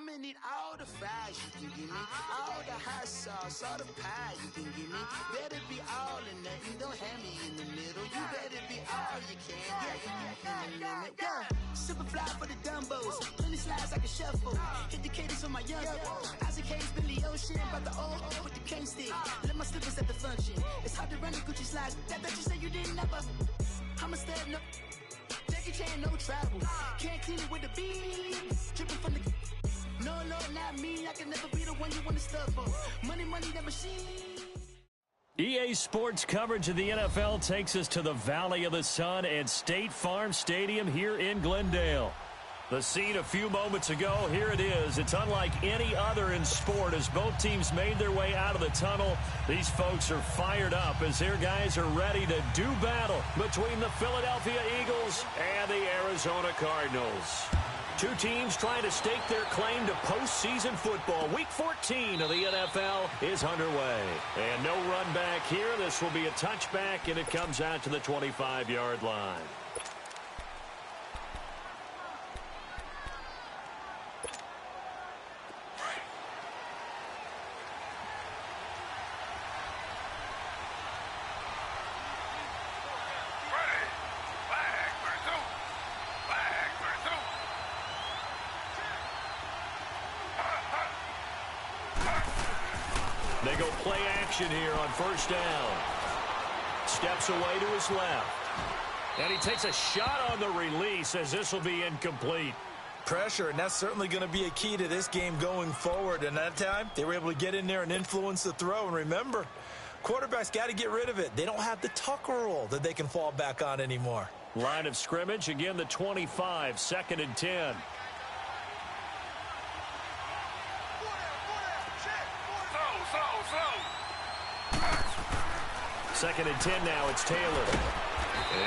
I'ma need all the fries you can give me, all the hot sauce, all the pie you can give me. Better be all or nothing, don't have me in the middle. You better be all you can, yeah, in the limit, yeah. Super fly for the Dumbos, plenty slides like a shuffle. Hit the cadence for my young Isaac Hayes, Billy Ocean, about the old with the cane stick. Let my slippers at the function. It's hard to run the Gucci slides. That bet you say you didn't never. I'm a step, no. Jackie Chan, no travel. Can't clean it with the beat. Dripping from the. No, not me. I can never be the one you want to stuff for. Money, that machine. EA Sports coverage of the NFL takes us to the Valley of the Sun and State Farm Stadium here in Glendale. The scene a few moments ago, here it is. It's unlike any other in sport as both teams made their way out of the tunnel. These folks are fired up as their guys are ready to do battle between the Philadelphia Eagles and the Arizona Cardinals. Two teams trying to stake their claim to postseason football. Week 14 of the NFL is underway. And no run back here. This will be a touchback, and it comes out to the 25-yard line. They go play action here on first down. Steps away to his left. And he takes a shot on the release as this will be incomplete. Pressure, and that's certainly going to be a key to this game going forward. And that time, they were able to get in there and influence the throw. And remember, quarterbacks got to get rid of it. They don't have the Tucker rule that they can fall back on anymore. Line of scrimmage, again the 25, 2nd and 10. Second and 10 now, it's Taylor.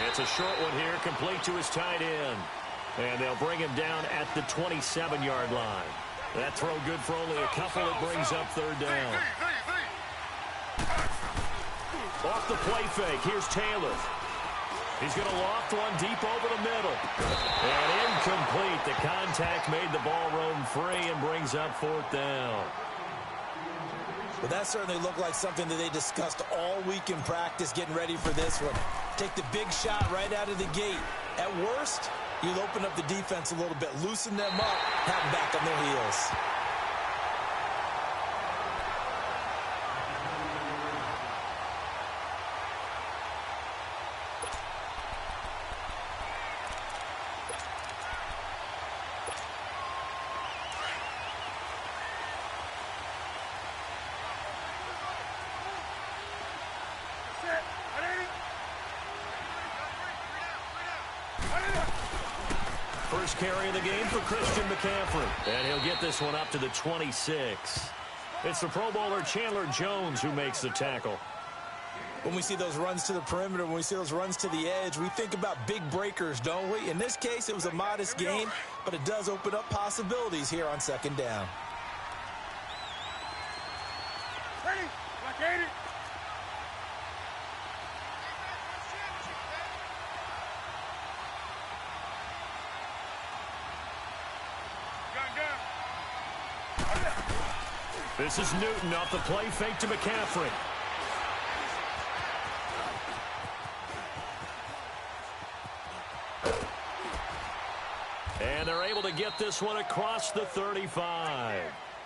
It's a short one here, complete to his tight end. And they'll bring him down at the 27-yard line. That throw good for only a couple. It brings up third down. Off the play fake, here's Taylor. He's going to loft one deep over the middle. And incomplete. The contact made the ball roam free and brings up fourth down. Well, that certainly looked like something that they discussed all week in practice getting ready for this one. Take the big shot right out of the gate. At worst, you'll open up the defense a little bit, loosen them up, have them back on their heels. First carry of the game for Christian McCaffrey. And he'll get this one up to the 26. It's the Pro Bowler Chandler Jones who makes the tackle. When we see those runs to the perimeter, when we see those runs to the edge, we think about big breakers, don't we? In this case, it was a modest gain, but it does open up possibilities here on second down. Ready? Blockade it. This is Newton off the play fake to McCaffrey. And they're able to get this one across the 35.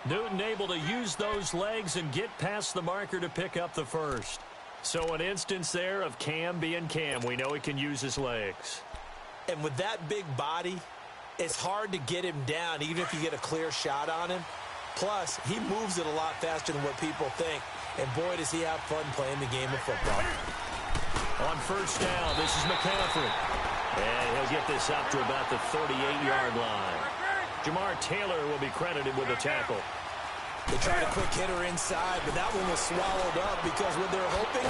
Newton able to use those legs and get past the marker to pick up the first. So an instance there of Cam being Cam. We know he can use his legs. And with that big body, it's hard to get him down even if you get a clear shot on him. Plus, he moves it a lot faster than what people think. And boy, does he have fun playing the game of football. On first down, this is McCaffrey. And he'll get this up to about the 38-yard line. Jamar Taylor will be credited with a tackle. They tried a quick hitter inside, but that one was swallowed up because what they're hoping,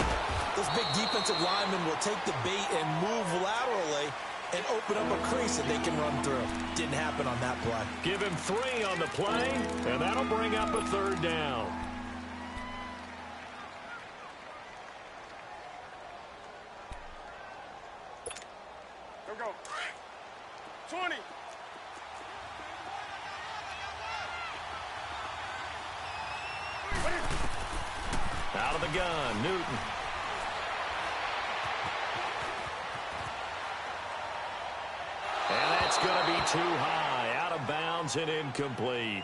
this big defensive lineman will take the bait and move laterally and open up a crease that they can run through. Didn't happen on that play. Give him 3 on the play, and that'll bring up a third down. Go. 20. Out of the gun, Newton. And that's going to be too high. Out of bounds and incomplete.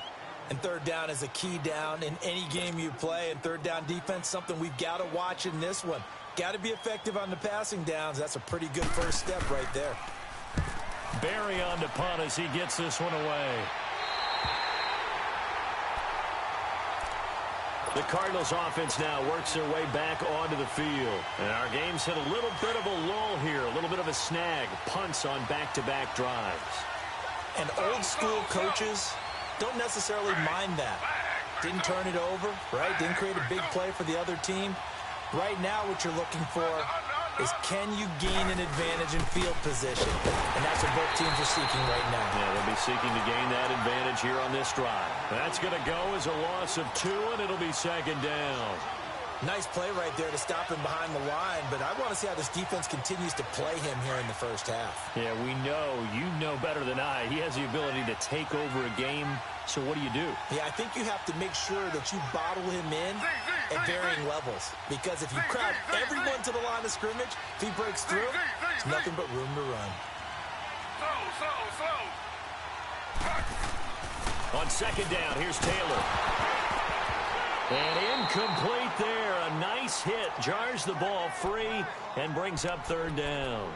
And third down is a key down in any game you play. And third down defense, something we've got to watch in this one. Got to be effective on the passing downs. That's a pretty good first step right there. Barry on to punt as he gets this one away. The Cardinals offense now works their way back onto the field. And our game's hit a little bit of a lull here, a little bit of a snag. Punts on back-to-back drives. And old school coaches don't necessarily mind that. Didn't turn it over, right? Didn't create a big play for the other team. Right now what you're looking for is can you gain an advantage in field position? And that's what both teams are seeking right now. Yeah, they'll be seeking to gain that advantage here on this drive. That's going to go as a loss of 2, and it'll be second down. Nice play right there to stop him behind the line, but I want to see how this defense continues to play him here in the first half. Yeah, we know, you know better than I, he has the ability to take over a game, so what do you do? Yeah, I think you have to make sure that you bottle him in at varying levels, because if you crowd everyone to the line of scrimmage, if he breaks through, there's nothing but room to run. On second down, here's Taylor. And incomplete there. A nice hit. Jars the ball free and brings up third down.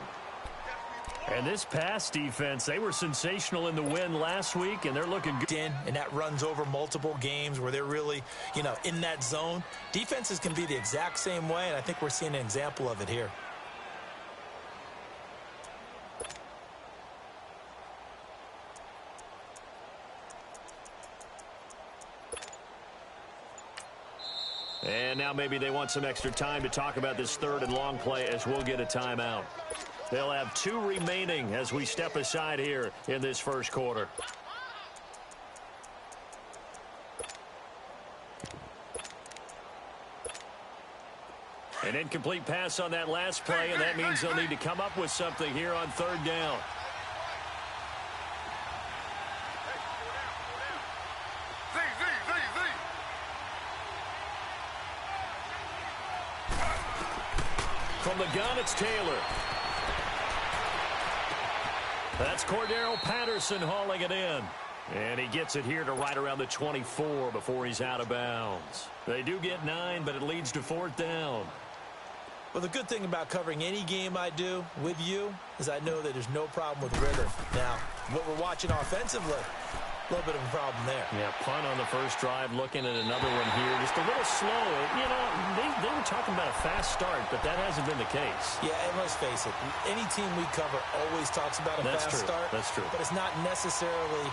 And this pass defense, they were sensational in the win last week, and they're looking good. And that runs over multiple games where they're really, in that zone. Defenses can be the exact same way, and I think we're seeing an example of it here. And now maybe they want some extra time to talk about this third and long play as we'll get a timeout. They'll have 2 remaining as we step aside here in this first quarter. An incomplete pass on that last play, and that means they'll need to come up with something here on third down. From the gun, it's Taylor. That's Cordero Patterson hauling it in. And he gets it here to right around the 24 before he's out of bounds. They do get 9, but it leads to fourth down. Well, the good thing about covering any game I do with you is I know that there's no problem with rhythm. Now, what we're watching offensively, a little bit of a problem there. Yeah, punt on the first drive, looking at another one here. Just a little slow. They were talking about a fast start, but that hasn't been the case. Yeah, and let's face it, any team we cover always talks about a fast start. That's true. But it's not necessarily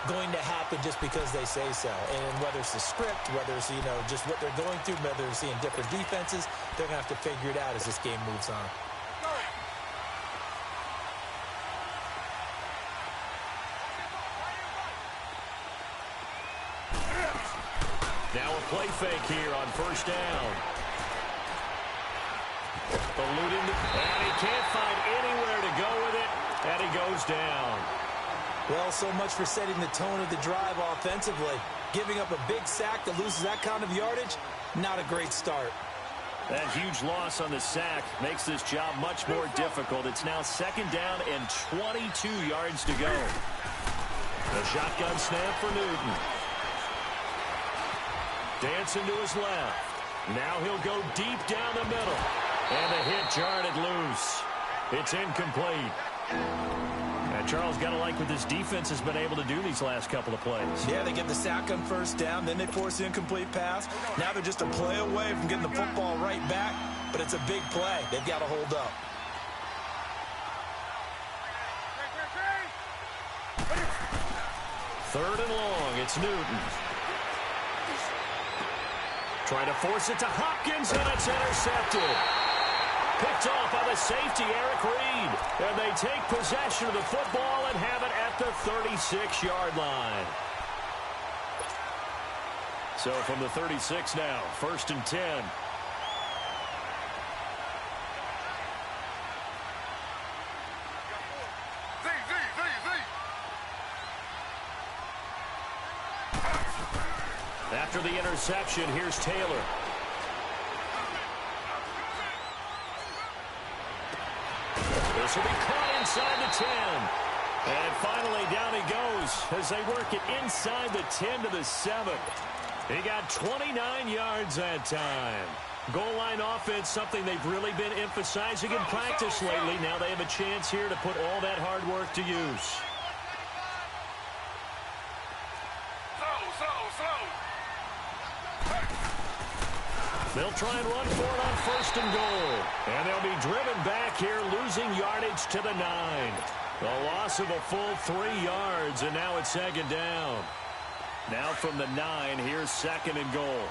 going to happen just because they say so. And whether it's the script, whether it's, just what they're going through, whether they're seeing different defenses, they're going to have to figure it out as this game moves on. Now a play fake here on first down. Eluding, and he can't find anywhere to go with it, and he goes down. Well, so much for setting the tone of the drive offensively. Giving up a big sack that loses that kind of yardage, not a great start. That huge loss on the sack makes this job much more difficult. It's now second down and 22 yards to go. The shotgun snap for Newton. Dancing to his left. Now he'll go deep down the middle. And the hit jarred it loose. It's incomplete. And Charles, got to like what this defense has been able to do these last couple of plays. Yeah, they get the sack on first down, then they force the incomplete pass. Now they're just a play away from getting the football right back, but it's a big play. They've got to hold up. Third and long, it's Newton. Trying to force it to Hopkins, and it's intercepted. Picked off by the safety, Eric Reed. And they take possession of the football and have it at the 36-yard line. So from the 36 now, first and 10. After the interception, here's Taylor. This will be caught inside the 10. And finally, down he goes as they work it inside the 10 to the 7. He got 29 yards that time. Goal line offense, something they've really been emphasizing in practice lately. Now they have a chance here to put all that hard work to use. They'll try and run for it on 1st and goal. And they'll be driven back here, losing yardage to the 9. A loss of a full 3 yards, and now it's 2nd down. Now from the 9, here's 2nd and goal.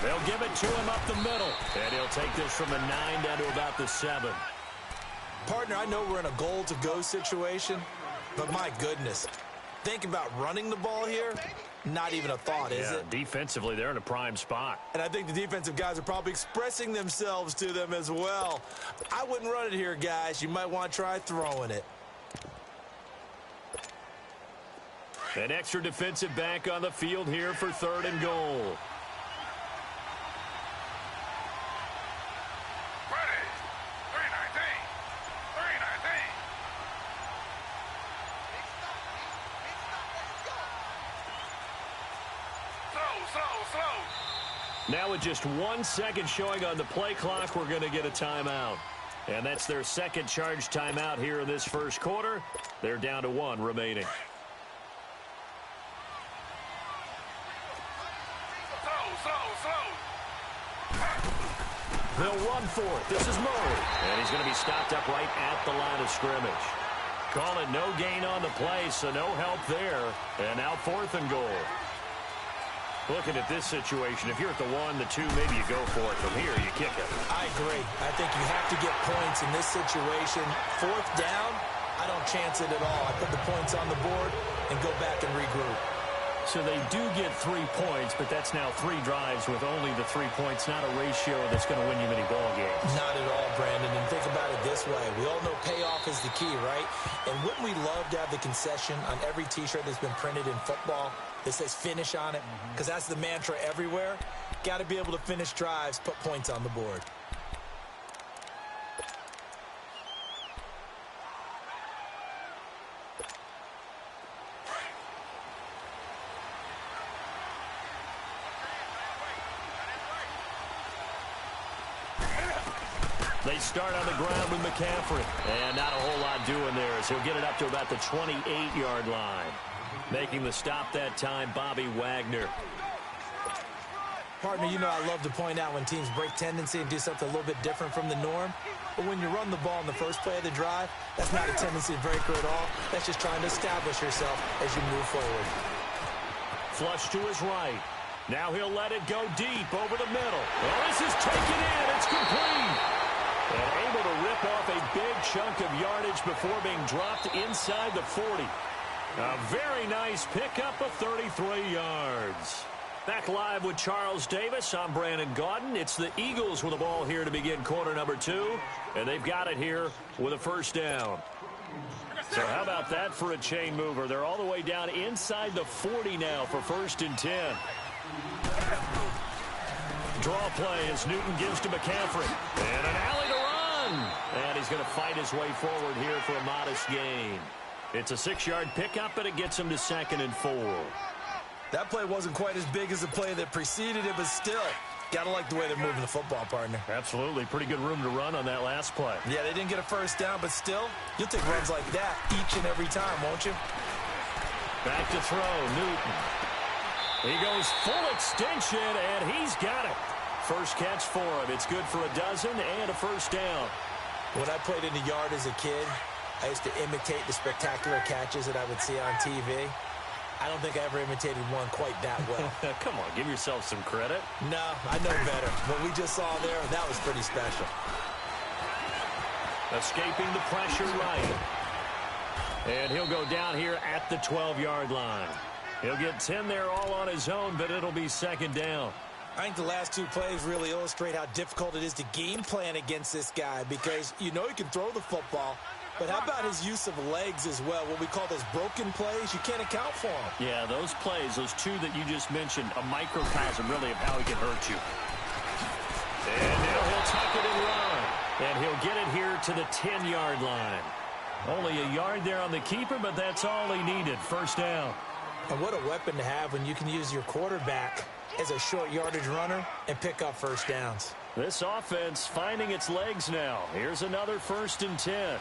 They'll give it to him up the middle. And he'll take this from the 9 down to about the 7. Partner, I know we're in a goal-to-go situation, but my goodness, think about running the ball here. Not even a thought, is it? Defensively, they're in a prime spot. And I think the defensive guys are probably expressing themselves to them as well. I wouldn't run it here, guys. You might want to try throwing it. An extra defensive back on the field here for 3rd and goal. Now with just 1 second showing on the play clock, we're going to get a timeout. And that's their second charge timeout here in this first quarter. They're down to 1 remaining. They'll run for it. This is Murray. And he's going to be stopped up right at the line of scrimmage. Call it no gain on the play, so no help there. And now 4th and goal. Looking at this situation, if you're at the 1, the 2, maybe you go for it. From here, you kick it. I agree. I think you have to get points in this situation. 4th down, I don't chance it at all. I put the points on the board and go back and regroup. So they do get 3 points, but that's now 3 drives with only the 3 points, not a ratio that's going to win you many ball games. Not at all, Brandon. And think about it this way. We all know payoff is the key, right? And wouldn't we love to have the concession on every T-shirt that's been printed in football that says finish on it? Because that's the mantra everywhere. Got to be able to finish drives, put points on the board. They start on the ground with McCaffrey. And not a whole lot doing there as he'll get it up to about the 28-yard line. Making the stop that time, Bobby Wagner. Partner, you know I love to point out when teams break tendency and do something a little bit different from the norm. But when you run the ball in the first play of the drive, that's not a tendency breaker at all. That's just trying to establish yourself as you move forward. Flush to his right. Now he'll let it go deep over the middle. Well, this is taken in. It's complete. And able to rip off a big chunk of yardage before being dropped inside the 40. A very nice pickup of 33 yards. Back live with Charles Davis. I'm Brandon Gaudin. It's the Eagles with the ball here to begin quarter number 2. And they've got it here with a 1st down. So how about that for a chain mover? They're all the way down inside the 40 now for 1st and 10. Draw play as Newton gives to McCaffrey. And an alley to run. And he's going to fight his way forward here for a modest gain. It's a 6-yard pickup, but it gets him to 2nd and 4. That play wasn't quite as big as the play that preceded it, but still, got to like the way they're moving the football, partner. Absolutely. Pretty good room to run on that last play. Yeah, they didn't get a 1st down, but still, you'll take runs like that each and every time, won't you? Back to throw, Newton. He goes full extension, and he's got it. First catch for him. It's good for a dozen and a 1st down. When I played in the yard as a kid, I used to imitate the spectacular catches that I would see on TV. I don't think I ever imitated one quite that well. Come on, give yourself some credit. No, I know better. What we just saw there, that was pretty special. Escaping the pressure right. And he'll go down here at the 12-yard line. He'll get 10 there all on his own, but it'll be 2nd down. I think the last two plays really illustrate how difficult it is to game plan against this guy because you know he can throw the football, but how about his use of legs as well? What we call those broken plays, you can't account for them. Yeah, those plays, those two that you just mentioned, a microcosm really of how he can hurt you. And now he'll tuck it and run. And he'll get it here to the 10-yard line. Only a yard there on the keeper, but that's all he needed. First down. And what a weapon to have when you can use your quarterback as a short yardage runner and pick up first downs. This offense finding its legs now. Here's another 1st and 10.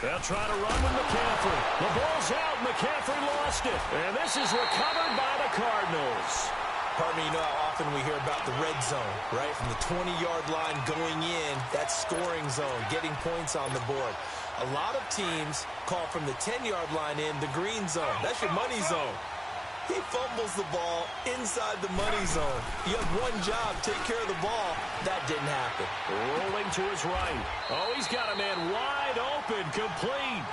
They'll try to run with McCaffrey. The ball's out. McCaffrey lost it. And this is recovered by the Cardinals. Pardon me, you know how often we hear about the red zone, right? From the 20-yard line going in, that's scoring zone, getting points on the board. A lot of teams call from the 10-yard line in the green zone. That's your money zone. He fumbles the ball inside the money zone. You have one job, take care of the ball. That didn't happen. Rolling to his right. Oh, he's got a man wide open, complete.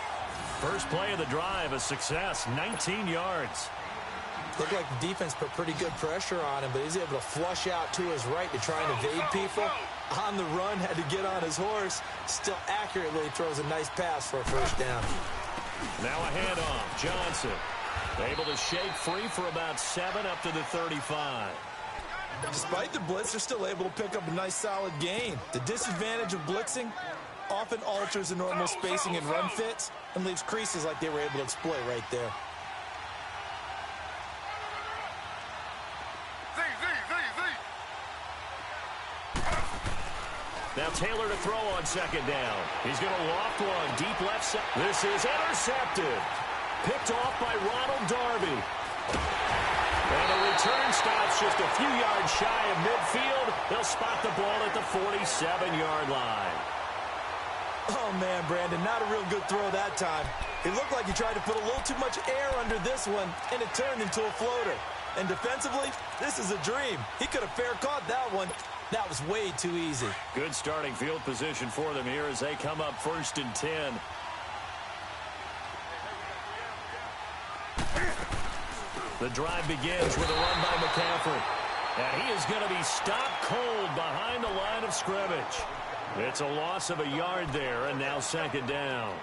First play of the drive, a success, 19 yards. Looked like the defense put pretty good pressure on him, but he's able to flush out to his right to try and evade people. On the run, had to get on his horse. Still accurately throws a nice pass for a first down. Now a handoff. Johnson able to shake free for about 7 up to the 35. Despite the blitz, they're still able to pick up a nice solid gain. The disadvantage of blitzing often alters the normal spacing and run fits and leaves creases like they were able to exploit right there. Now Taylor to throw on second down. He's going to loft one deep left side. This is intercepted. Picked off by Ronald Darby. And the return stops just a few yards shy of midfield. They'll spot the ball at the 47-yard line. Oh, man, Brandon, not a real good throw that time. It looked like he tried to put a little too much air under this one, and it turned into a floater. And defensively, this is a dream. He could have fair caught that one. That was way too easy. Good starting field position for them here as they come up 1st and 10. The drive begins with a run by McCaffrey. And he is going to be stopped cold behind the line of scrimmage. It's a loss of a yard there, and now second down.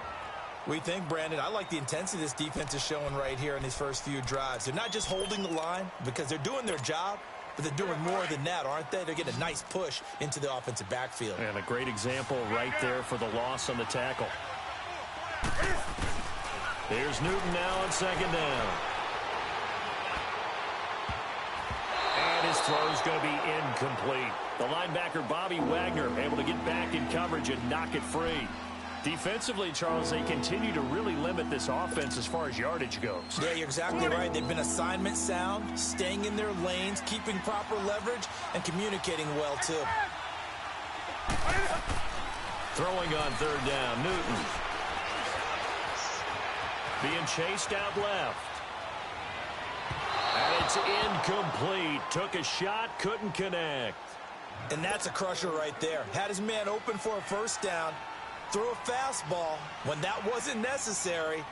We think, Brandon, I like the intensity this defense is showing right here in these first few drives. They're not just holding the line because they're doing their job, but they're doing more than that, aren't they? They're getting a nice push into the offensive backfield. And a great example right there for the loss on the tackle. Here's Newton now on second down. And his throw is going to be incomplete. The linebacker, Bobby Wagner, able to get back in coverage and knock it free. Defensively, Charles, they continue to really limit this offense as far as yardage goes. Yeah, you're exactly right. They've been assignment sound, staying in their lanes, keeping proper leverage, and communicating well, too. Throwing on third down, Newton. Being chased out left. And it's incomplete. Took a shot, couldn't connect. And that's a crusher right there. Had his man open for a first down. Threw a fastball when that wasn't necessary.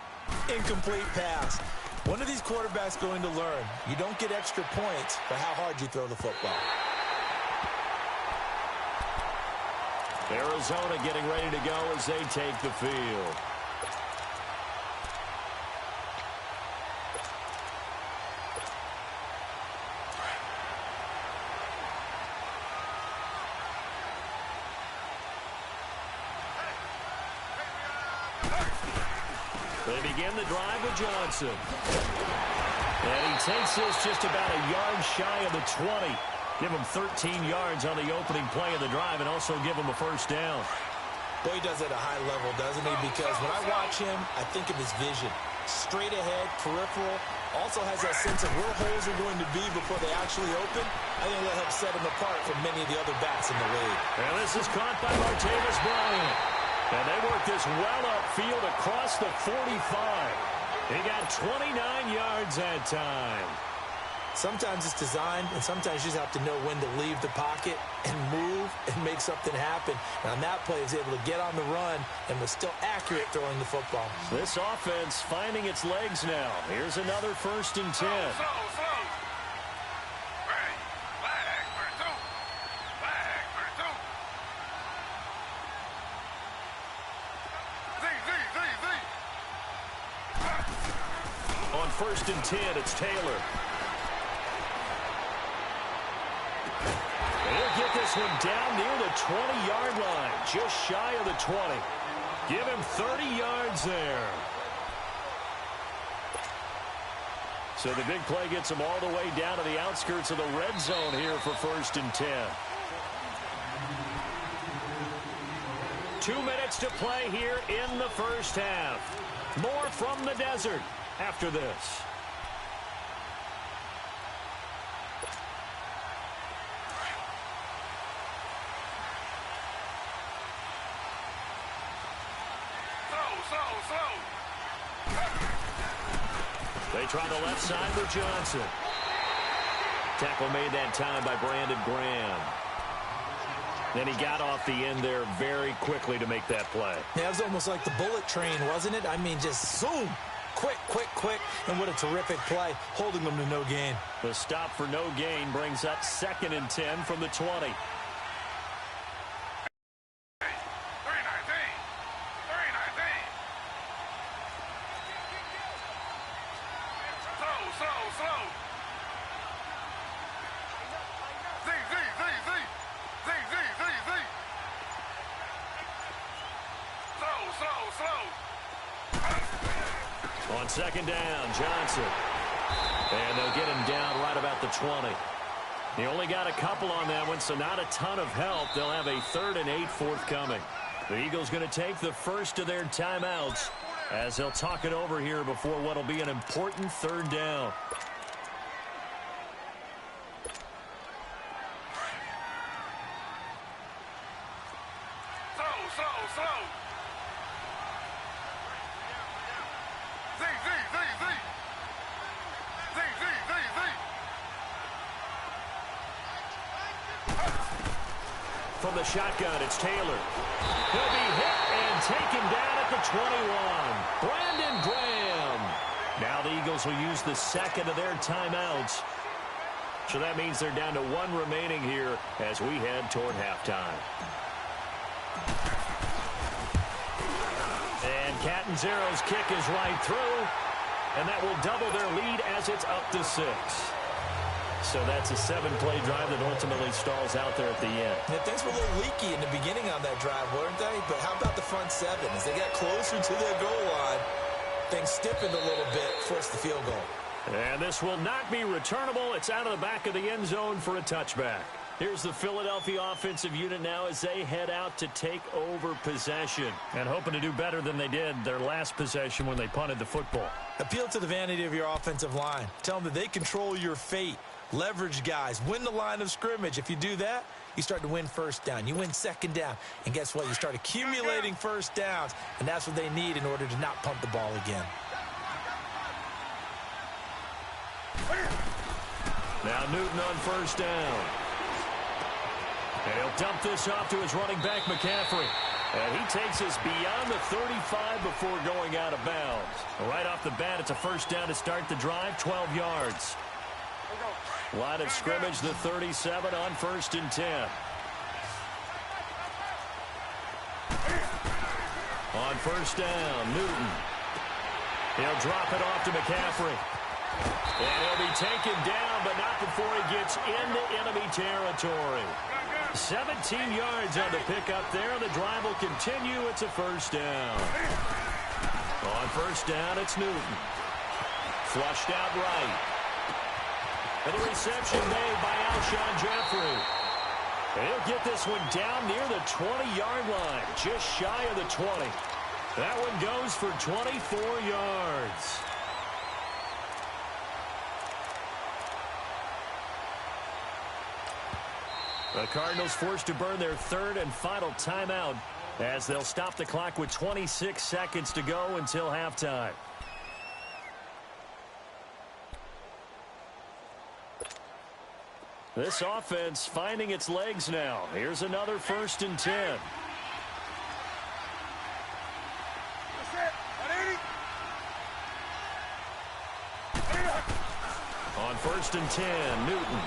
Incomplete pass. One of these quarterbacks going to learn. You don't get extra points for how hard you throw the football. Arizona getting ready to go as they take the field. They begin the drive with Johnson. And he takes this just about a yard shy of the 20. Give him 13 yards on the opening play of the drive and also give him a first down. Boy, he does it at a high level, doesn't he? Because when I watch him, I think of his vision. Straight ahead, peripheral. Also has that sense of where holes are going to be before they actually open. I think that helps set him apart from many of the other backs in the league. And this is caught by Martavis Bryant. And they work this well upfield across the 45. He got 29 yards that time. Sometimes it's designed, and sometimes you just have to know when to leave the pocket and move and make something happen. And on that play, he was able to get on the run and was still accurate throwing the football. This offense finding its legs now. Here's another 1st and 10. Slow. On 1st and 10, it's Taylor. And he'll get this one down near the 20-yard line, just shy of the 20. Give him 30 yards there. So the big play gets him all the way down to the outskirts of the red zone here for 1st and 10. 2 minutes to play here in the first half. More from the desert after this. They try the left side for Johnson. Tackle made that time by Brandon Graham. Then he got off the end there very quickly to make that play. Yeah, it was almost like the bullet train, wasn't it? I mean, just zoom. Quick. And what a terrific play, holding them to no gain. The stop for no gain brings up 2nd and 10 from the 20. On 2nd down, Johnson. And they'll get him down right about the 20. He only got a couple on that one, so not a ton of help. They'll have a 3rd and 8 forthcoming. The Eagles going to take the first of their timeouts as they'll talk it over here before what will be an important 3rd down. From the shotgun, it's Taylor. He'll be hit and taken down at the 21. Brandon Graham. Now the Eagles will use the 2nd of their timeouts. So that means they're down to 1 remaining here as we head toward halftime. And Catanzaro's kick is right through. And that will double their lead as it's up to 6. So that's a 7-play drive that ultimately stalls out there at the end. Yeah, things were a little leaky in the beginning on that drive, weren't they? But how about the front 7? As they got closer to their goal line, things stiffened a little bit, forced the field goal. And this will not be returnable. It's out of the back of the end zone for a touchback. Here's the Philadelphia offensive unit now as they head out to take over possession. And hoping to do better than they did their last possession when they punted the football. Appeal to the vanity of your offensive line. Tell them that they control your fate. Leverage guys. Win the line of scrimmage. If you do that, you start to win 1st down. You win 2nd down. And guess what? You start accumulating 1st downs. And that's what they need in order to not punt the ball again. Now Newton on 1st down. And he'll dump this off to his running back, McCaffrey. And he takes us beyond the 35 before going out of bounds. Right off the bat, it's a 1st down to start the drive, 12 yards. Line of scrimmage, the 37 on 1st and 10. On 1st down, Newton. He'll drop it off to McCaffrey. And he'll be taken down, but not before he gets into enemy territory. 17 yards on the pickup there. The drive will continue. It's a 1st down. On 1st down, it's Newton. Flushed out right. And the reception made by Alshon Jeffrey. And he'll get this one down near the 20-yard line, just shy of the 20. That one goes for 24 yards. The Cardinals forced to burn their 3rd and final timeout as they'll stop the clock with 26 seconds to go until halftime. This offense finding its legs now. Here's another 1st and 10. That's it. 180. On 1st and 10, Newton.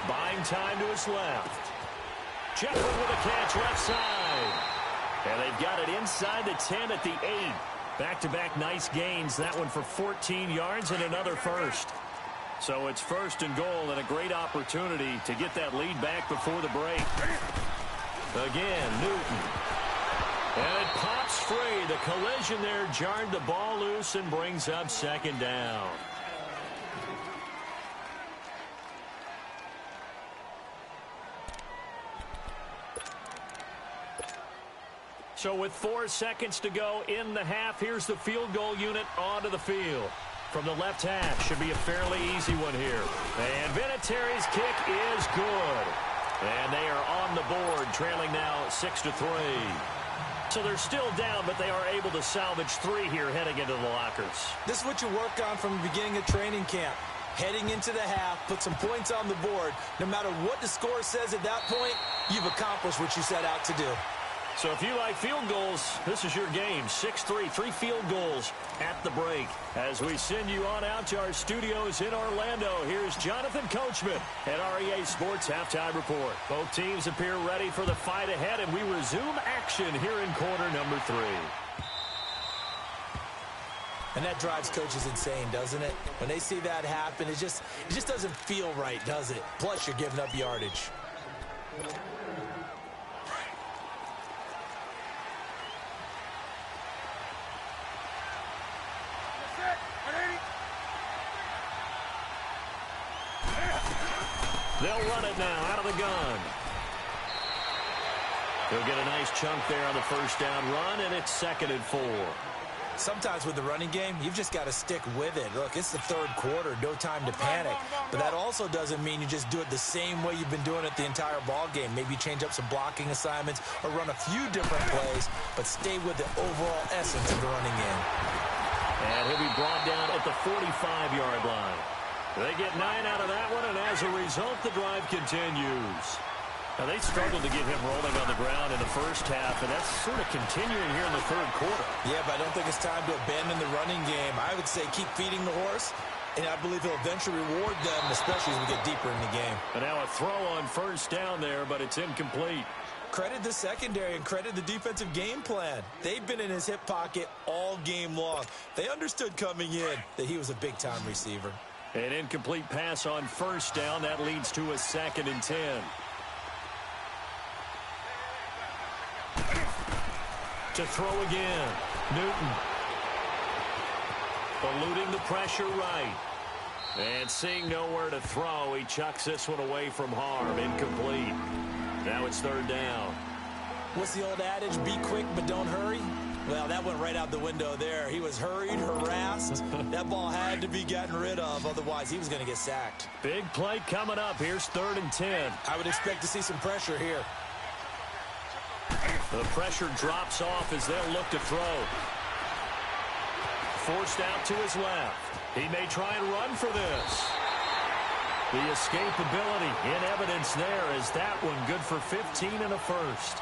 Buying time to his left. Jeffrey with a catch left side. And they've got it inside the 10 at the 8. Back-to-back nice gains. That one for 14 yards and another first. So it's 1st and goal and a great opportunity to get that lead back before the break. Again, Newton. And it pops free. The collision there jarred the ball loose and brings up 2nd down. So with 4 seconds to go in the half, here's the field goal unit onto the field. From the left half, should be a fairly easy one here. And Vinatieri's kick is good. And they are on the board, trailing now 6-3. So they're still down, but they are able to salvage 3 here heading into the lockers. This is what you work on from the beginning of training camp. Heading into the half, put some points on the board. No matter what the score says at that point, you've accomplished what you set out to do. So if you like field goals, this is your game. 6-3, 3 field goals at the break. As we send you on out to our studios in Orlando, here's Jonathan Coachman at REA Sports Halftime Report. Both teams appear ready for the fight ahead, and we resume action here in quarter number 3. And that drives coaches insane, doesn't it? When they see that happen, it just doesn't feel right, does it? Plus, you're giving up yardage. They'll run it now out of the gun. They'll get a nice chunk there on the 1st down run, and it's 2nd and 4. Sometimes with the running game, you've just got to stick with it. Look, it's the 3rd quarter, no time to panic. But that also doesn't mean you just do it the same way you've been doing it the entire ball game. Maybe change up some blocking assignments or run a few different plays, but stay with the overall essence of the running game. And he'll be brought down at the 45-yard line. They get 9 out of that one, and as a result, the drive continues. Now, they struggled to get him rolling on the ground in the 1st half, and that's sort of continuing here in the 3rd quarter. Yeah, but I don't think it's time to abandon the running game. I would say keep feeding the horse, and I believe he'll eventually reward them, especially as we get deeper in the game. And now a throw on 1st down there, but it's incomplete. Credit the secondary and credit the defensive game plan. They've been in his hip pocket all game long. They understood coming in that he was a big-time receiver. An incomplete pass on 1st down. That leads to a 2nd and 10. To throw again. Newton. Eluding the pressure right. And seeing nowhere to throw, he chucks this one away from harm. Incomplete. Now it's 3rd down. What's the old adage? Be quick, but don't hurry. Well, that went right out the window there. He was hurried, harassed. That ball had to be gotten rid of. Otherwise, he was going to get sacked. Big play coming up. Here's 3rd and 10. I would expect to see some pressure here. The pressure drops off as they'll look to throw. Forced out to his left. He may try and run for this. The escapability in evidence there is that one good for 15 and a 1st.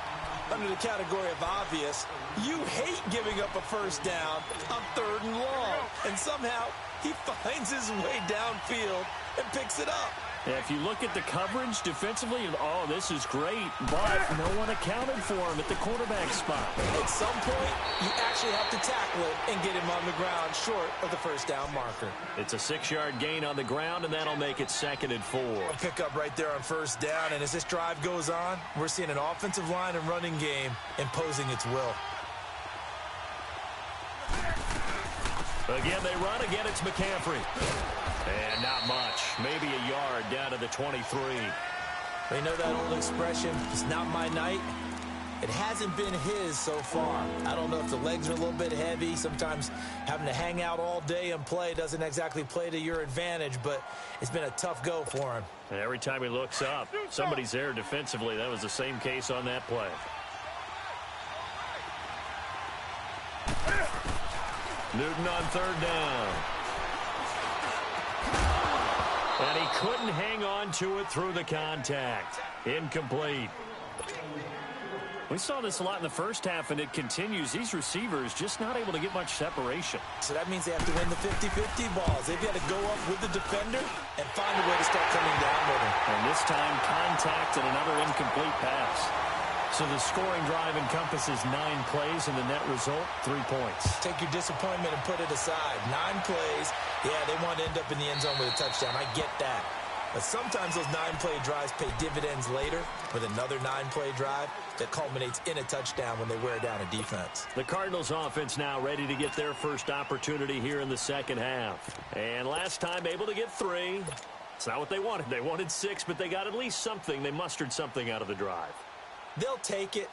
Under the category of obvious, you hate giving up a 1st down on 3rd and long. And somehow, he finds his way downfield and picks it up. If you look at the coverage defensively, oh, this is great, but no one accounted for him at the quarterback spot. At some point, you actually have to tackle it and get him on the ground short of the 1st down marker. It's a 6-yard gain on the ground, and that'll make it 2nd and 4. A pickup right there on 1st down, and as this drive goes on, we're seeing an offensive line and running game imposing its will. Again, they run. Again, it's McCaffrey. And not much. Maybe a yard down to the 23. You know that old expression, it's not my night? It hasn't been his so far. I don't know if the legs are a little bit heavy. Sometimes having to hang out all day and play doesn't exactly play to your advantage, but it's been a tough go for him. And every time he looks up, somebody's there defensively. That was the same case on that play. Newton on 3rd down. And he couldn't hang on to it through the contact. Incomplete. We saw this a lot in the first half, and it continues. These receivers just not able to get much separation. So that means they have to win the 50-50 balls. They've got to go up with the defender and find a way to start coming down with him. And this time, contact and another incomplete pass. So the scoring drive encompasses 9 plays, and the net result, 3 points. Take your disappointment and put it aside. 9 plays. Yeah, they want to end up in the end zone with a touchdown. I get that. But sometimes those 9-play drives pay dividends later with another 9-play drive that culminates in a touchdown when they wear down a defense. The Cardinals offense now ready to get their first opportunity here in the second half. And last time able to get 3. It's not what they wanted. They wanted 6, but they got at least something. They mustered something out of the drive. They'll take it.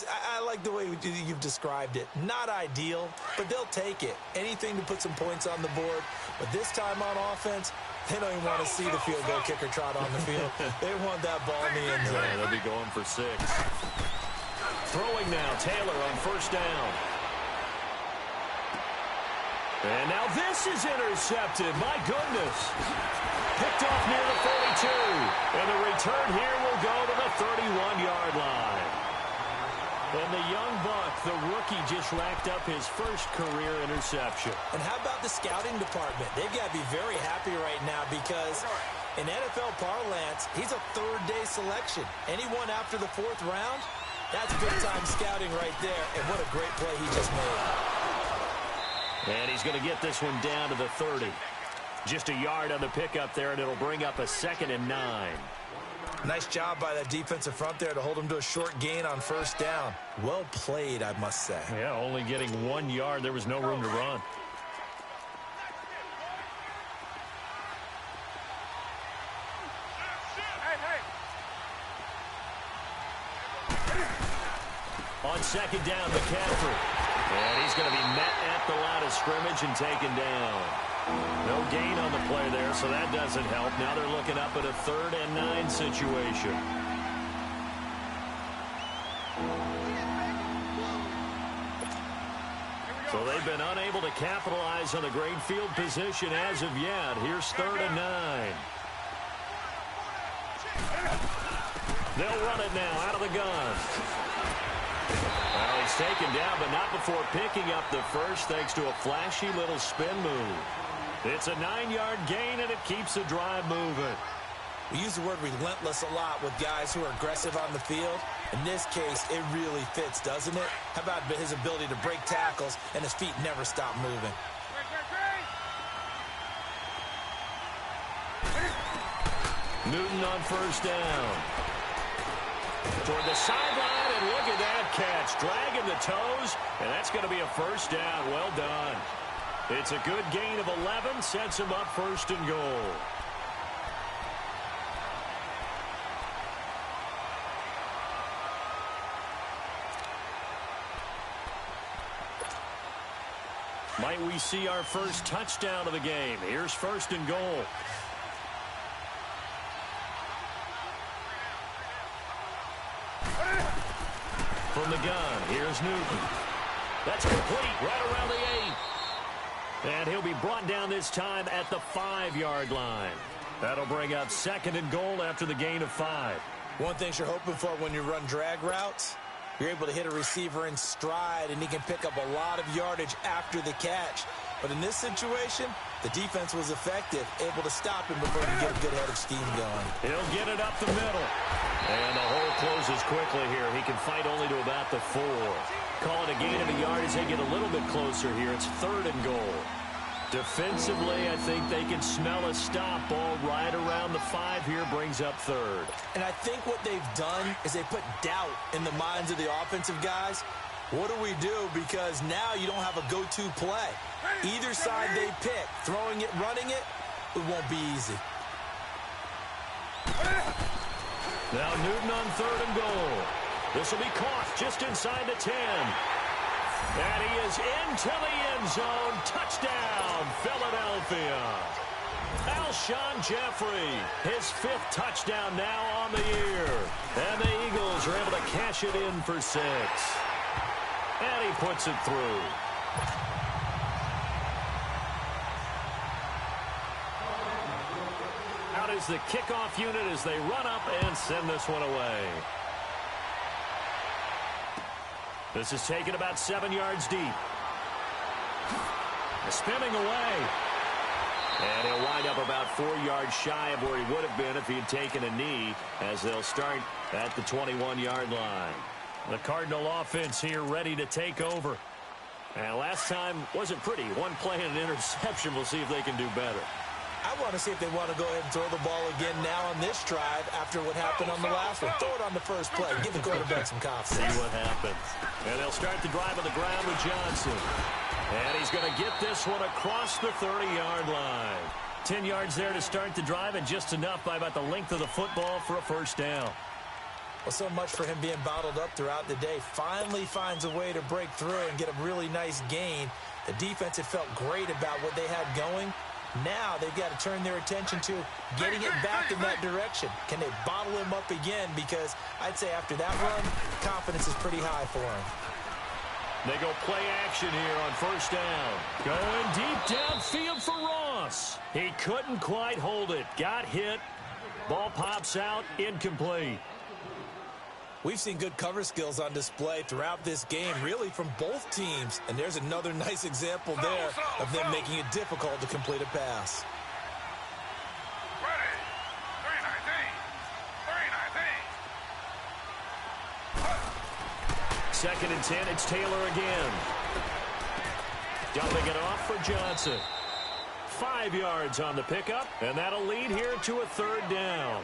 I like the way you've described it. Not ideal, but they'll take it. Anything to put some points on the board. But this time on offense, they don't even want to see the field goal kicker trot on the field. They want that ball in the end zone. Yeah, they'll be going for 6. Throwing now, Taylor on first down. And now this is intercepted. My goodness. Picked off near the 42. And the return here will go to the 31-yard line. And the young buck, the rookie, just racked up his first career interception. And how about the scouting department? They've got to be very happy right now because in NFL parlance, he's a third-day selection. Anyone after the 4th round, that's big-time scouting right there. And what a great play he just made. And he's going to get this one down to the 30. Just a yard on the pickup there, and it'll bring up a 2nd and 9. Nice job by that defensive front there to hold him to a short gain on first down. Well played, I must say. Yeah, only getting 1 yard. There was no room to run. On 2nd down, McCaffrey. And he's going to be met at the line of scrimmage and taken down. No gain on the play there, so that doesn't help. Now they're looking up at a 3rd and 9 situation. So they've been unable to capitalize on a great field position as of yet. Here's 3rd and 9. They'll run it now out of the gun. Well, he's taken down, but not before picking up the first thanks to a flashy little spin move. It's a 9-yard gain, and it keeps the drive moving. We use the word relentless a lot with guys who are aggressive on the field. In this case, it really fits, doesn't it? How about his ability to break tackles and his feet never stop moving? Newton on first down. Toward the sideline, and look at that catch. Dragging the toes, and that's going to be a first down. Well done. It's a good gain of 11, sets him up 1st and goal. Might we see our first touchdown of the game? Here's 1st and goal. From the gun, here's Newton. That's complete right around the 8. And he'll be brought down this time at the 5-yard line. That'll bring up 2nd and goal after the gain of 5. One thing you're hoping for when you run drag routes, you're able to hit a receiver in stride, and he can pick up a lot of yardage after the catch. But in this situation, the defense was effective, able to stop him before he get a good head of steam going. He'll get it up the middle. And the hole closes quickly here. He can fight only to about the 4. Call it a gain of a yard as they get a little bit closer here. It's 3rd and goal. Defensively, I think they can smell a stop. Ball right around the 5 here, brings up 3rd. And I think what they've done is they put doubt in the minds of the offensive guys. What do we do? Because now you don't have a go-to play. Either side they pick, throwing it, running it, it won't be easy. Now Newton on 3rd and goal. This will be caught just inside the 10. And he is into the end zone. Touchdown, Philadelphia. Alshon Jeffrey, his 5th touchdown now on the year. And the Eagles are able to cash it in for 6. And he puts it through. is the kickoff unit as they run up and send this one away. This is taken about 7 yards deep. Spinning away. And he'll wind up about 4 yards shy of where he would have been if he had taken a knee, as they'll start at the 21-yard line. The Cardinal offense here ready to take over. And last time wasn't pretty. One play and an interception. We'll see if they can do better. I want to see if they want to go ahead and throw the ball again now on this drive after what happened on the last one. Throw it on the first play. Give the quarterback some confidence. See what happens. And they'll start the drive on the ground with Johnson. And he's going to get this one across the 30-yard line. 10 yards there to start the drive, and just enough by about the length of the football for a first down. Well, so much for him being bottled up throughout the day. Finally finds a way to break through and get a really nice gain. The defense had felt great about what they had going. Now they've got to turn their attention to getting it back in that direction. Can they bottle him up again? Because I'd say after that run, confidence is pretty high for him. They go play action here on first down. Going deep downfield for Ross. He couldn't quite hold it. Got hit. Ball pops out. Incomplete. We've seen good cover skills on display throughout this game, really from both teams. And there's another nice example there of them making it difficult to complete a pass. Ready. 3-19. 3-19. Second and 10. It's Taylor again. Dumping it off for Johnson. 5 yards on the pickup, and that'll lead here to a third down.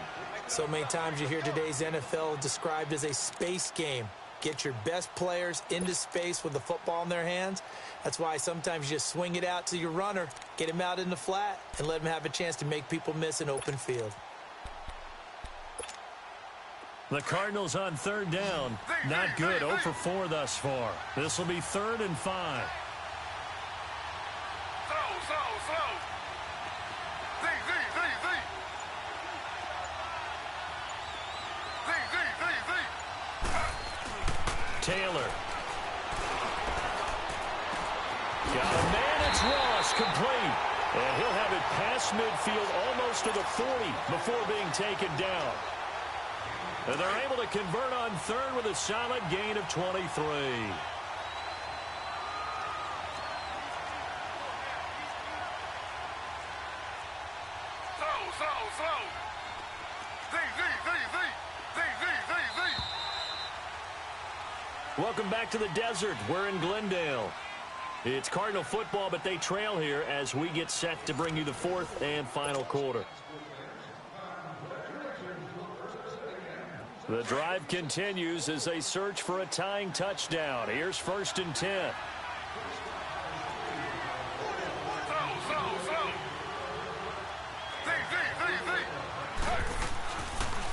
So many times you hear today's NFL described as a space game. Get your best players into space with the football in their hands. That's why sometimes you just swing it out to your runner, get him out in the flat, and let him have a chance to make people miss an open field. The Cardinals on third down. Not good. 0 for 4 thus far. This will be 3rd and 5. Slow. Taylor. Got a man. It's Ross. Complete. And he'll have it past midfield almost to the 40 before being taken down. And they're able to convert on third with a solid gain of 23. Slow. Welcome back to the desert. We're in Glendale. It's Cardinal football, but they trail here as we get set to bring you the 4th and final quarter. The drive continues as they search for a tying touchdown. Here's 1st and 10.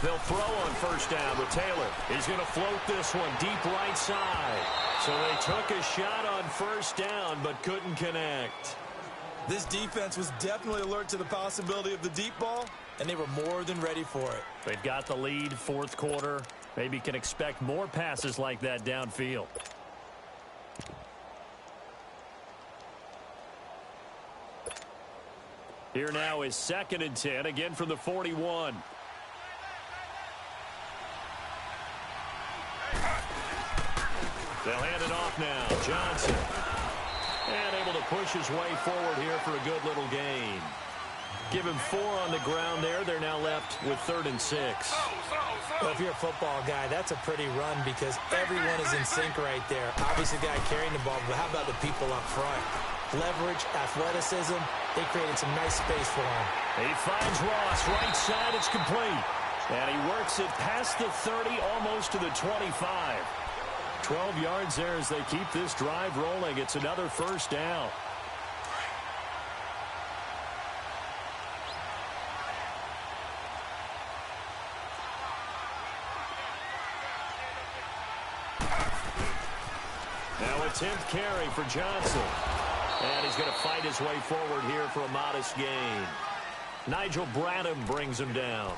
They'll throw on first down with Taylor. He's going to float this one deep right side. So they took a shot on first down but couldn't connect. This defense was definitely alert to the possibility of the deep ball, and they were more than ready for it. They've got the lead, 4th quarter. Maybe can expect more passes like that downfield. Here now is 2nd and 10, again from the 41. They'll hand it off now. Johnson. And able to push his way forward here for a good little gain. Give him 4 on the ground there. They're now left with 3rd and 6. Well, if you're a football guy, that's a pretty run because everyone is in sync right there. Obviously, the guy carrying the ball, but how about the people up front? Leverage, athleticism, they created some nice space for him. He finds Ross. Right side, it's complete. And he works it past the 30, almost to the 25. 12 yards there as they keep this drive rolling. It's another first down. Now a 10th carry for Johnson. And he's going to fight his way forward here for a modest gain. Nigel Bradham brings him down.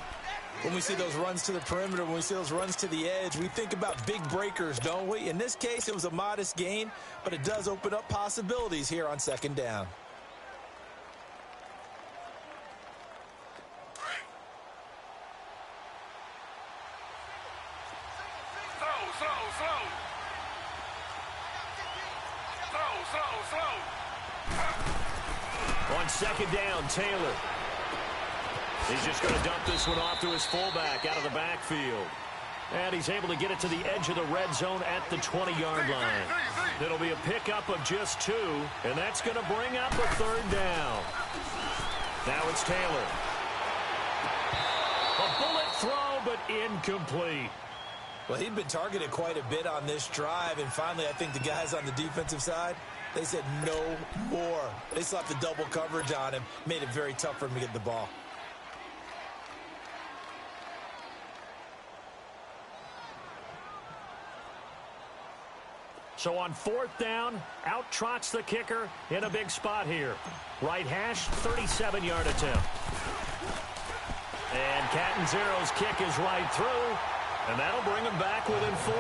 When we see those runs to the perimeter, when we see those runs to the edge, we think about big breakers, don't we? In this case, it was a modest gain, but it does open up possibilities here on 2nd down. On second down, Taylor. He's just going to dump this one off to his fullback out of the backfield. And he's able to get it to the edge of the red zone at the 20-yard line. It'll be a pickup of just 2, and that's going to bring up a third down. Now it's Taylor. A bullet throw, but incomplete. Well, he'd been targeted quite a bit on this drive, and finally I think the guys on the defensive side, they said no more. They slapped the double coverage on him, made it very tough for him to get the ball. So on fourth down, out trots the kicker in a big spot here. Right hash, 37-yard attempt. And Catanzero's kick is right through, and that'll bring him back within 4.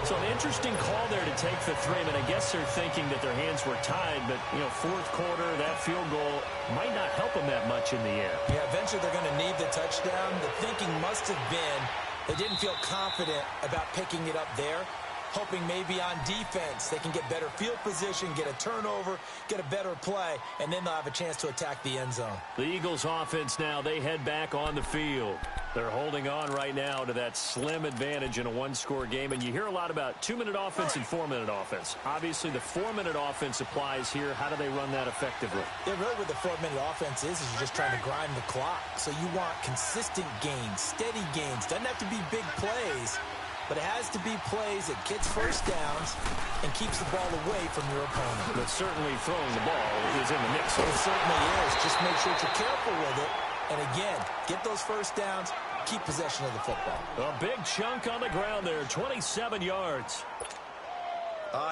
So an interesting call there to take the 3. I mean, I guess they're thinking that their hands were tied, but, you know, fourth quarter, that field goal might not help them that much in the air. Yeah, eventually they're going to need the touchdown. The thinking must have been they didn't feel confident about picking it up there, hoping maybe on defense they can get better field position, get a turnover, get a better play, and then they'll have a chance to attack the end zone. The Eagles offense now, they head back on the field. They're holding on right now to that slim advantage in a one-score game, and you hear a lot about 2-minute offense and 4-minute offense. Obviously, the 4-minute offense applies here. How do they run that effectively? Yeah, really what the 4-minute offense is you're just trying to grind the clock. So you want consistent gains, steady gains. Doesn't have to be big plays, but it has to be plays that gets first downs and keeps the ball away from your opponent. But certainly throwing the ball is in the mix. It certainly is. Just make sure that you're careful with it. And again, get those first downs, keep possession of the football. A big chunk on the ground there, 27 yards.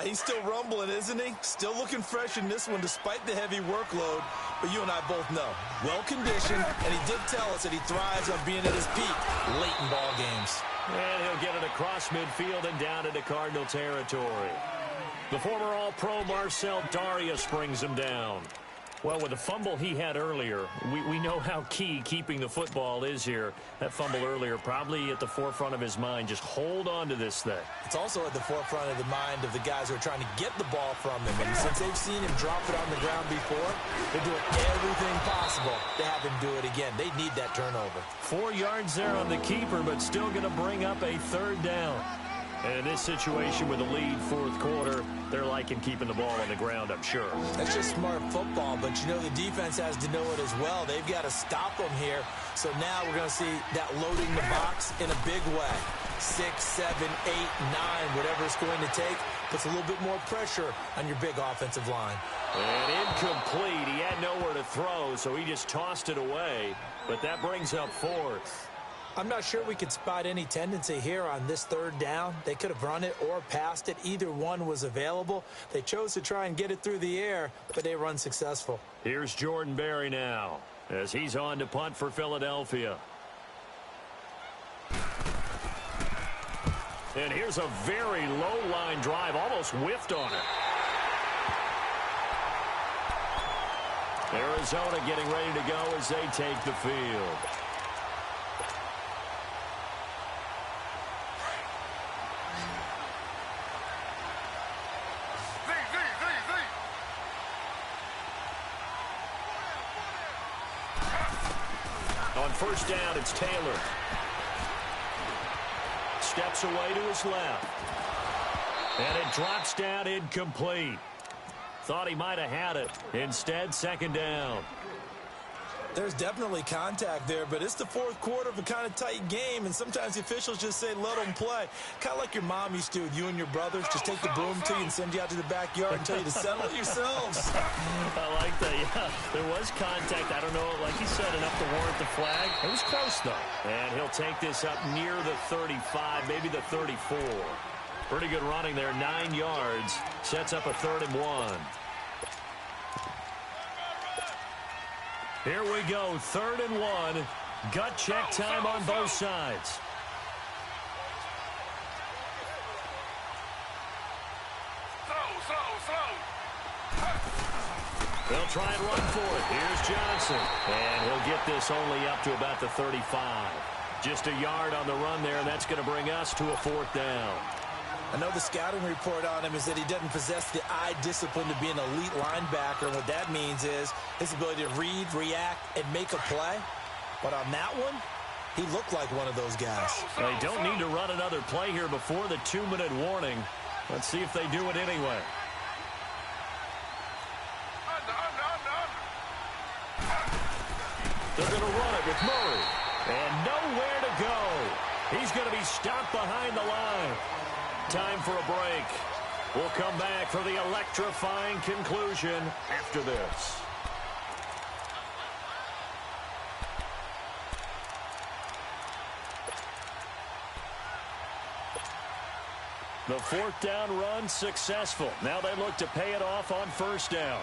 He's still rumbling, isn't he? Still looking fresh in this one despite the heavy workload. But you and I both know, well-conditioned, and he did tell us that he thrives on being at his peak late in ball games. And he'll get it across midfield and down into Cardinal territory. The former All-Pro Marcel Darius brings him down. Well, with the fumble he had earlier, we know how key keeping the football is here. That fumble earlier probably at the forefront of his mind. Just hold on to this thing. It's also at the forefront of the mind of the guys who are trying to get the ball from him. And since they've seen him drop it on the ground before, they're doing everything possible to have him do it again. They need that turnover. 4 yards there on the keeper, but still going to bring up a third down. And in this situation with a lead fourth quarter, they're liking keeping the ball on the ground, I'm sure. That's just smart football, but you know the defense has to know it as well. They've got to stop them here. So now we're going to see that loading the box in a big way. 6, 7, 8, 9, whatever it's going to take, puts a little bit more pressure on your big offensive line. And incomplete. He had nowhere to throw, so he just tossed it away. But that brings up fourth. I'm not sure we could spot any tendency here on this third down. They could have run it or passed it. Either one was available. They chose to try and get it through the air, but they were unsuccessful. Here's Jordan Berry now as he's on to punt for Philadelphia. And here's a very low line drive, almost whiffed on it. Arizona getting ready to go as they take the field. On first down, it's Taylor. Steps away to his left. And it drops down incomplete. Thought he might have had it. Instead, second down. There's definitely contact there, but it's the fourth quarter of a kind of tight game, and sometimes the officials just say, let them play. Kind of like your mom used to with you and your brothers. Just take the broom to you and send you out to the backyard and tell you to settle it yourselves. I like that, yeah. There was contact. I don't know, like you said, enough to warrant the flag. It was close, though. And he'll take this up near the 35, maybe the 34. Pretty good running there, 9 yards. Sets up a 3rd and 1. Here we go, 3rd and 1. Gut check time on both sides. They'll try and run for it. Here's Johnson. And he'll get this only up to about the 35. Just a yard on the run there, and that's going to bring us to a 4th down. I know the scouting report on him is that he doesn't possess the eye discipline to be an elite linebacker. And what that means is his ability to read, react, and make a play. But on that one, he looked like one of those guys. They don't need to run another play here before the 2-minute warning. Let's see if they do it anyway. They're going to run it with Murray. And nowhere to go. He's going to be stopped behind the line. Time for a break. We'll come back for the electrifying conclusion after this. The fourth down run successful. Now they look to pay it off on first down.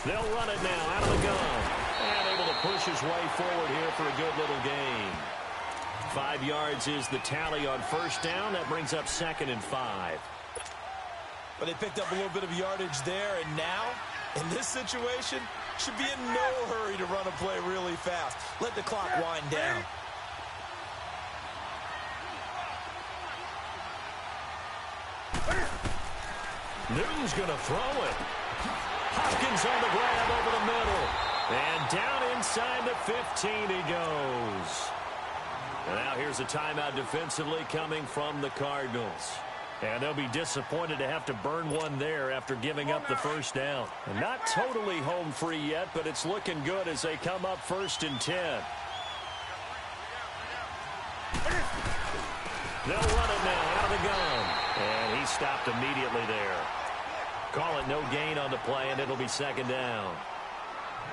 They'll run it now out of the gun. And able to push his way forward here for a good little gain. 5 yards is the tally on first down. That brings up 2nd and 5. But they picked up a little bit of yardage there, and now, in this situation, should be in no hurry to run a play really fast. Let the clock wind down. Newton's going to throw it. Hopkins on the grab over the middle. And down inside the 15 he goes. And now here's a timeout defensively coming from the Cardinals. And they'll be disappointed to have to burn one there after giving up the first down. And not totally home free yet, but it's looking good as they come up 1st and 10. They'll run it now out of the gun. And he stopped immediately there. Call it no gain on the play, and it'll be 2nd down.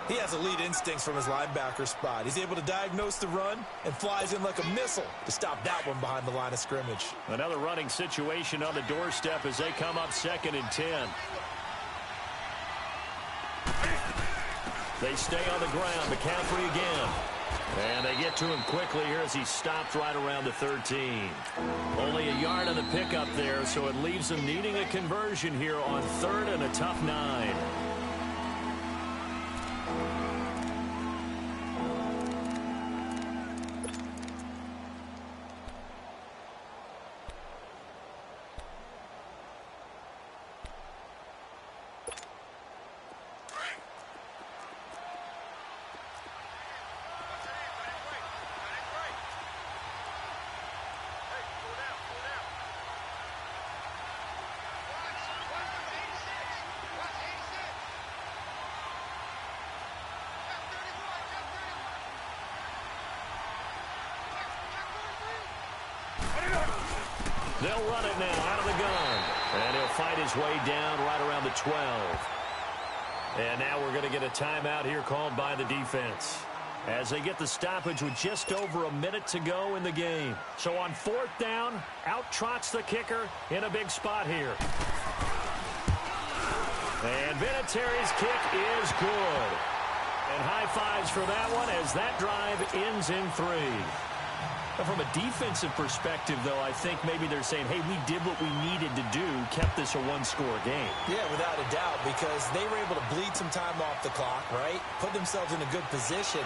He has elite instincts from his linebacker spot. He's able to diagnose the run and flies in like a missile to stop that one behind the line of scrimmage. Another running situation on the doorstep as they come up 2nd and 10. They stay on the ground. McCaffrey again. And they get to him quickly here as he stopped right around the 13. Only a yard on the pickup there, so it leaves them needing a conversion here on 3rd and a tough 9. They'll run it now out of the gun. And he'll fight his way down right around the 12. And now we're going to get a timeout here called by the defense as they get the stoppage with just over a minute to go in the game. So on 4th down, out trots the kicker in a big spot here. And Vinatieri's kick is good. And high fives for that one as that drive ends in 3. From a defensive perspective, though, I think maybe they're saying, hey, we did what we needed to do, kept this a one-score game. Yeah, without a doubt, because they were able to bleed some time off the clock, right? Put themselves in a good position,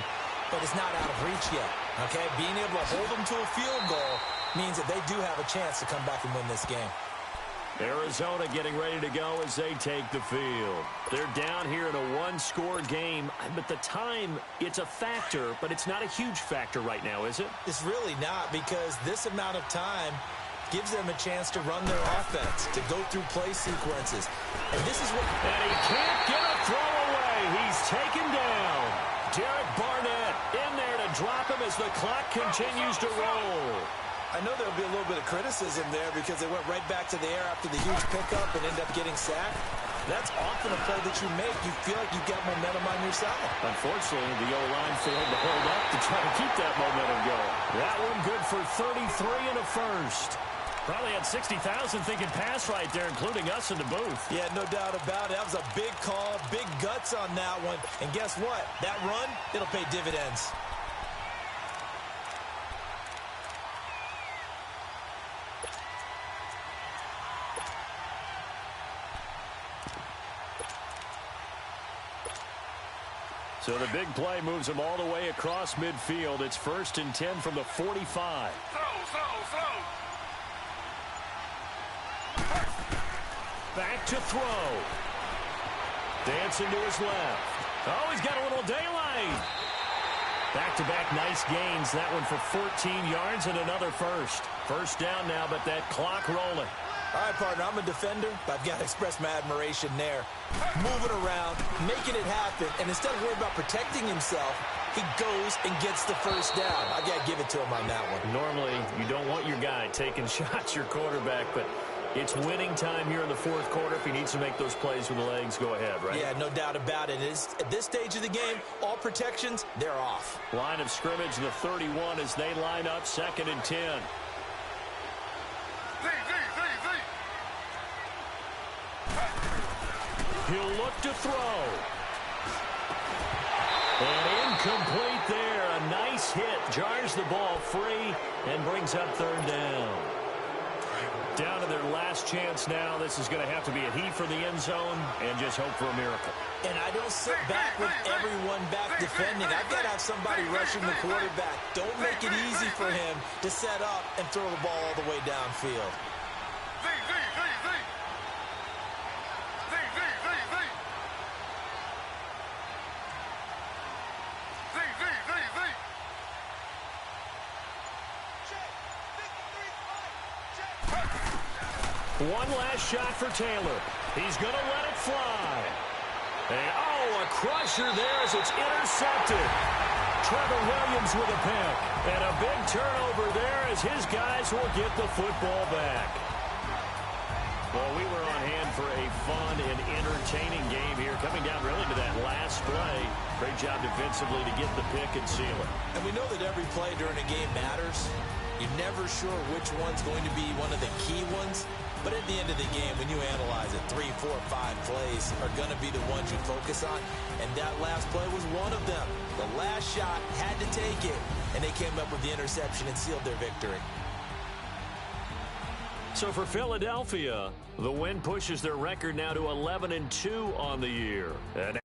but it's not out of reach yet, okay? Being able to hold them to a field goal means that they do have a chance to come back and win this game. Arizona getting ready to go as they take the field. They're down here in a one-score game, but the time, it's a factor, but it's not a huge factor right now, is it? It's really not, because this amount of time gives them a chance to run their offense, to go through play sequences. And this is what... And he can't get a throw away. He's taken down. Derek Barnett in there to drop him as the clock continues to roll. I know there'll be a little bit of criticism there because they went right back to the air after the huge pickup and end up getting sacked. That's often a play that you make. You feel like you've got momentum on your side. Unfortunately, the O-line failed to hold up to try to keep that momentum going. That one good for 33 and a first. Probably had 60,000 thinking pass right there, including us in the booth. Yeah, no doubt about it. That was a big call, big guts on that one. And guess what? That run, it'll pay dividends. So the big play moves them all the way across midfield. It's 1st and 10 from the 45. Throw. Back to throw. Dancing to his left. Oh, he's got a little daylight. Back-to-back nice gains. That one for 14 yards and another first. First down now, but that clock rolling. All right, partner, I'm a defender, but I've got to express my admiration there. Moving around, making it happen, and instead of worrying about protecting himself, he goes and gets the first down. I've got to give it to him on that one. Normally, you don't want your guy taking shots, your quarterback, but it's winning time here in the fourth quarter. If he needs to make those plays with the legs, go ahead, right? Yeah, no doubt about it. At this stage of the game, all protections, they're off. Line of scrimmage, the 31 as they line up, 2nd and 10. He'll look to throw. And incomplete there. A nice hit. Jars the ball free and brings up 3rd down. Down to their last chance now. This is going to have to be a heat for the end zone and just hope for a miracle. And I don't sit back with everyone back defending. I've got to have somebody rushing the quarterback. Don't make it easy for him to set up and throw the ball all the way downfield. One last shot for Taylor. He's going to let it fly. And, a crusher there as it's intercepted. Trevor Williams with a pick. And a big turnover there as his guys will get the football back. Well, we were on hand for a fun and entertaining game here. Coming down really to that last play. Great job defensively to get the pick and seal it. And we know that every play during a game matters. You're never sure which one's going to be one of the key ones. But at the end of the game, when you analyze it, 3, 4, 5 plays are going to be the ones you focus on. And that last play was one of them. The last shot had to take it. And they came up with the interception and sealed their victory. So for Philadelphia, the win pushes their record now to 11-2 on the year. And